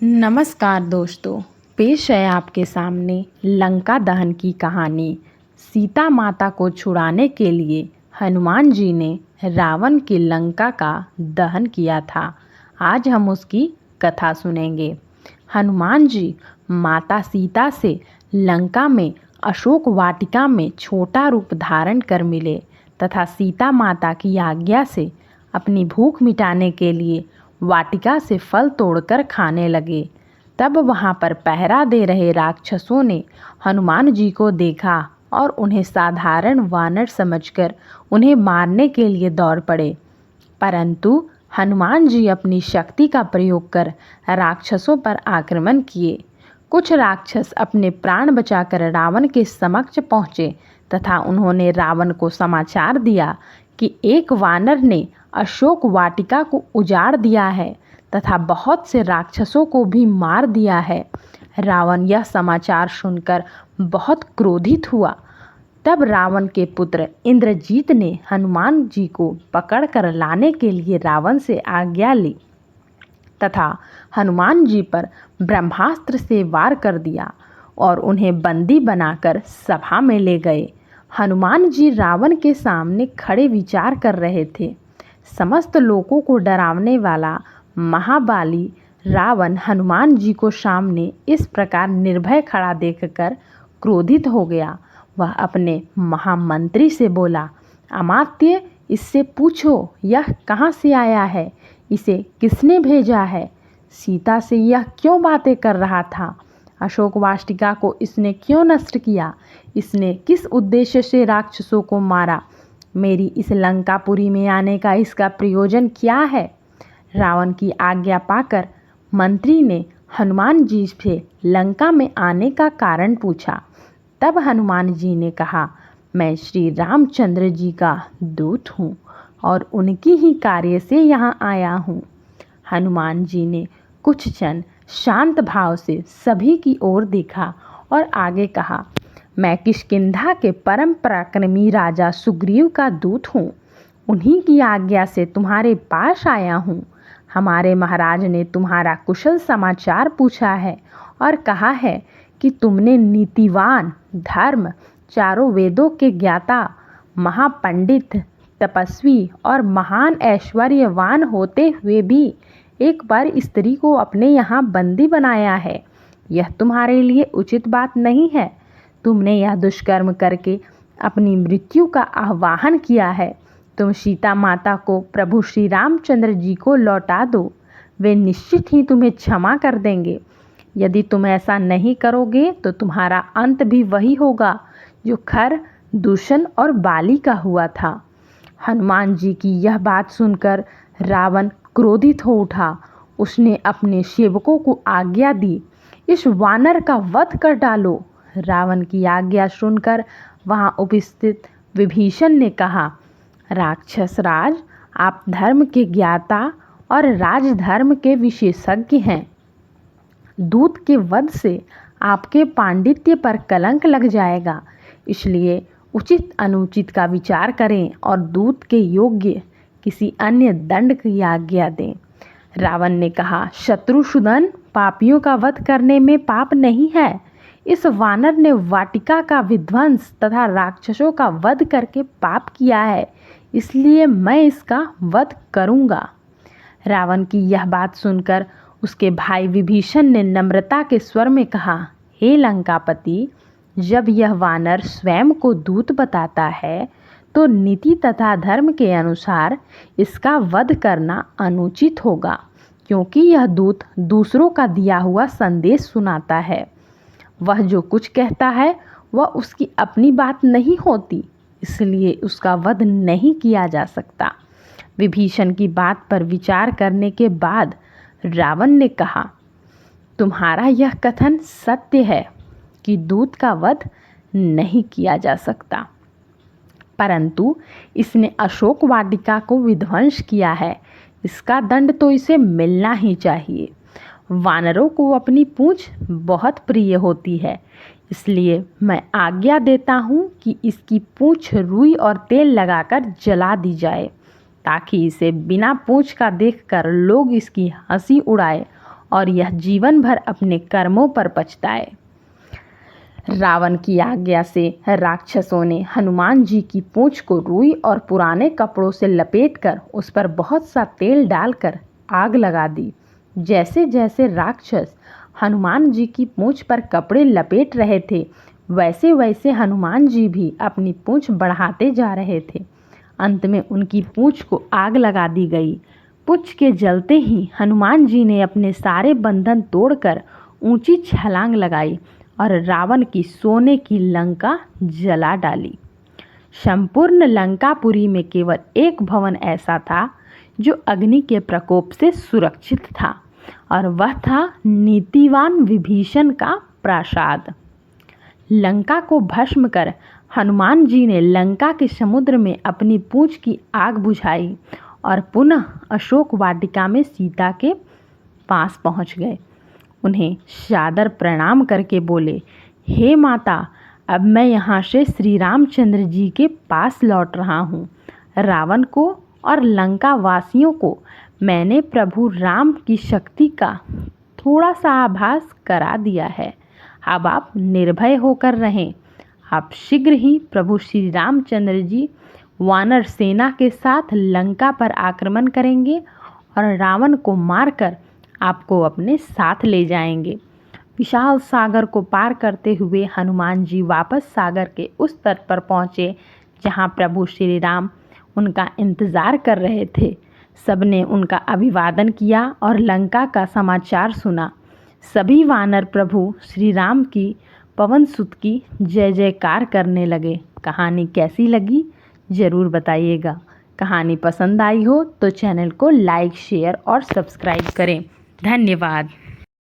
नमस्कार दोस्तों, पेश है आपके सामने लंका दहन की कहानी। सीता माता को छुड़ाने के लिए हनुमान जी ने रावण की लंका का दहन किया था। आज हम उसकी कथा सुनेंगे। हनुमान जी माता सीता से लंका में अशोक वाटिका में छोटा रूप धारण कर मिले तथा सीता माता की आज्ञा से अपनी भूख मिटाने के लिए वाटिका से फल तोड़कर खाने लगे। तब वहाँ पर पहरा दे रहे राक्षसों ने हनुमान जी को देखा और उन्हें साधारण वानर समझकर उन्हें मारने के लिए दौड़ पड़े। परंतु हनुमान जी अपनी शक्ति का प्रयोग कर राक्षसों पर आक्रमण किए। कुछ राक्षस अपने प्राण बचाकर रावण के समक्ष पहुँचे तथा उन्होंने रावण को समाचार दिया कि एक वानर ने अशोक वाटिका को उजाड़ दिया है तथा बहुत से राक्षसों को भी मार दिया है। रावण यह समाचार सुनकर बहुत क्रोधित हुआ। तब रावण के पुत्र इंद्रजीत ने हनुमान जी को पकड़कर लाने के लिए रावण से आज्ञा ली तथा हनुमान जी पर ब्रह्मास्त्र से वार कर दिया और उन्हें बंदी बनाकर सभा में ले गए। हनुमान जी रावण के सामने खड़े विचार कर रहे थे। समस्त लोगों को डरावने वाला महाबाली रावण हनुमान जी को सामने इस प्रकार निर्भय खड़ा देखकर क्रोधित हो गया। वह अपने महामंत्री से बोला, अमात्य, इससे पूछो यह कहाँ से आया है, इसे किसने भेजा है, सीता से यह क्यों बातें कर रहा था, अशोक वाटिका को इसने क्यों नष्ट किया, इसने किस उद्देश्य से राक्षसों को मारा, मेरी इस लंकापुरी में आने का इसका प्रयोजन क्या है। रावण की आज्ञा पाकर मंत्री ने हनुमान जी से लंका में आने का कारण पूछा। तब हनुमान जी ने कहा, मैं श्री रामचंद्र जी का दूत हूँ और उनकी ही कार्य से यहाँ आया हूँ। हनुमान जी ने कुछ क्षण शांत भाव से सभी की ओर देखा और आगे कहा, मैं किष्किंधा के परम पराक्रमी राजा सुग्रीव का दूत हूँ। उन्हीं की आज्ञा से तुम्हारे पास आया हूँ। हमारे महाराज ने तुम्हारा कुशल समाचार पूछा है और कहा है कि तुमने नीतिवान, धर्म, चारों वेदों के ज्ञाता, महापंडित, तपस्वी और महान ऐश्वर्यवान होते हुए भी एक बार स्त्री को अपने यहाँ बंदी बनाया है। यह तुम्हारे लिए उचित बात नहीं है। तुमने यह दुष्कर्म करके अपनी मृत्यु का आह्वान किया है। तुम सीता माता को प्रभु श्री रामचंद्र जी को लौटा दो, वे निश्चित ही तुम्हें क्षमा कर देंगे। यदि तुम ऐसा नहीं करोगे तो तुम्हारा अंत भी वही होगा जो खर, दूषण और बाली का हुआ था। हनुमान जी की यह बात सुनकर रावण क्रोधित हो उठा। उसने अपने सेवकों को आज्ञा दी, इस वानर का वध कर डालो। रावण की आज्ञा सुनकर वहां उपस्थित विभीषण ने कहा, राक्षस राज, आप धर्म के ज्ञाता और राजधर्म के विशेषज्ञ हैं। दूत के वध से आपके पांडित्य पर कलंक लग जाएगा, इसलिए उचित अनुचित का विचार करें और दूत के योग्य किसी अन्य दंड की आज्ञा दें। रावण ने कहा, शत्रुसूदन, पापियों का वध करने में पाप नहीं है। इस वानर ने वाटिका का विध्वंस तथा राक्षसों का वध करके पाप किया है, इसलिए मैं इसका वध करूंगा। रावण की यह बात सुनकर उसके भाई विभीषण ने नम्रता के स्वर में कहा, हे लंकापति, जब यह वानर स्वयं को दूत बताता है तो नीति तथा धर्म के अनुसार इसका वध करना अनुचित होगा, क्योंकि यह दूत दूसरों का दिया हुआ संदेश सुनाता है। वह जो कुछ कहता है वह उसकी अपनी बात नहीं होती, इसलिए उसका वध नहीं किया जा सकता। विभीषण की बात पर विचार करने के बाद रावण ने कहा, तुम्हारा यह कथन सत्य है कि दूत का वध नहीं किया जा सकता, परंतु इसने अशोक वाटिका को विध्वंस किया है, इसका दंड तो इसे मिलना ही चाहिए। वानरों को अपनी पूंछ बहुत प्रिय होती है, इसलिए मैं आज्ञा देता हूँ कि इसकी पूंछ रुई और तेल लगाकर जला दी जाए, ताकि इसे बिना पूंछ का देखकर लोग इसकी हंसी उड़ाए और यह जीवन भर अपने कर्मों पर पछताए। रावण की आज्ञा से राक्षसों ने हनुमान जी की पूंछ को रुई और पुराने कपड़ों से लपेटकर उस पर बहुत सा तेल डालकर आग लगा दी। जैसे जैसे राक्षस हनुमान जी की पूंछ पर कपड़े लपेट रहे थे, वैसे वैसे हनुमान जी भी अपनी पूंछ बढ़ाते जा रहे थे। अंत में उनकी पूंछ को आग लगा दी गई। पूंछ के जलते ही हनुमान जी ने अपने सारे बंधन तोड़कर ऊंची छलांग लगाई और रावण की सोने की लंका जला डाली। संपूर्ण लंकापुरी में केवल एक भवन ऐसा था जो अग्नि के प्रकोप से सुरक्षित था, और वह था नीतिवान विभीषण का प्रासाद। लंका को भस्म कर हनुमान जी ने लंका के समुद्र में अपनी पूंछ की आग बुझाई और पुनः अशोक वाटिका में सीता के पास पहुंच गए। उन्हें सादर प्रणाम करके बोले, हे माता, अब मैं यहाँ से श्री रामचंद्र जी के पास लौट रहा हूँ। रावण को और लंका वासियों को मैंने प्रभु राम की शक्ति का थोड़ा सा आभास करा दिया है। अब आप निर्भय होकर रहें। आप शीघ्र ही प्रभु श्री रामचंद्र जी वानर सेना के साथ लंका पर आक्रमण करेंगे और रावण को मारकर आपको अपने साथ ले जाएंगे। विशाल सागर को पार करते हुए हनुमान जी वापस सागर के उस तट पर पहुँचे जहाँ प्रभु श्री राम उनका इंतज़ार कर रहे थे। सबने उनका अभिवादन किया और लंका का समाचार सुना। सभी वानर प्रभु श्री राम की पवन सुत की जय जयकार करने लगे। कहानी कैसी लगी ज़रूर बताइएगा। कहानी पसंद आई हो तो चैनल को लाइक, शेयर और सब्सक्राइब करें। धन्यवाद।